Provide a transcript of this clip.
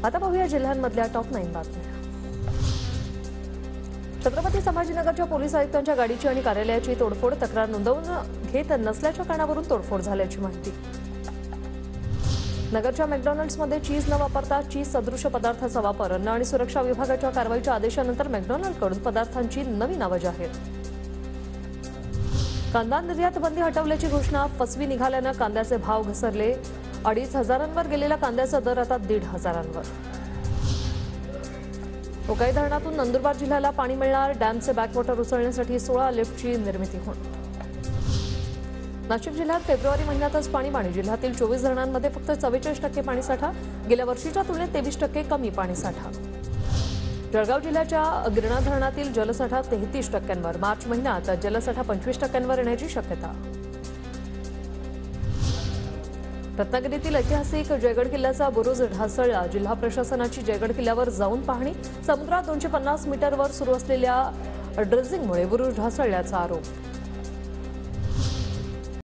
आता पाहूया जिल्ह्यांमधल्या टॉप 9 बातम्या। छत्रपती संभाजीनगरच्या पोलीस आयुक्तांच्या गाडीची आणि कार्यालयाची तोडफोड, तक्रार नोंदवून घेत नसल्याच्या कारणावरून तोडफोड झाल्याची माहिती। नगरच्या मॅकडॉनल्ड्समध्ये चीज न वापरता चीज सदृश पदार्थाचा वापर, अन्न आणि सुरक्षा विभागाच्या कारवाईच्या आदेशानंतर मॅकडॉनल्डकडून पदार्थांची नवी नावं जाहीर। कांदा निर्यात बंदी हटवल्याची घोषणा फसवी निघाल्यानं कांद्याचे भाव घसरले। 2,500 गेलेला कांद्याचा दर आता 1,500। उकाई धरणातून नंदुरबार जिल्ह्याला पाणी मिळणार, डॅमचे बॅकवॉटर उचलण्यासाठी 16 लिफ्टची निर्मिती होणार। नाशिक जिल्ह्यात फेब्रुवारी महिन्यातच पाणी जिल्ह्यातील 24 धरणांमध्ये फक्त 44% पाणीसाठा, गेल्या वर्षीच्या तुलनेत 23% कमी पाणीसाठा। जळगाव जिल्ह्याच्या गिरणा धरणातील जलसाठा 33%वर, मार्च महिन्यात जलसाठा 25%वर येण्याची शक्यता। रत्नागिरीतील ऐतिहासिक जयगड किल्ल्याचा बुरुज ढासळला, जिल्हा प्रशासनाची जयगड किल्ल्यावर जाऊन पाहणी। समुद्रात 250 मीटरवर सुरू असलेल्या ड्रेजिंगमुळे बुरुज ढासळल्याचा आरोप।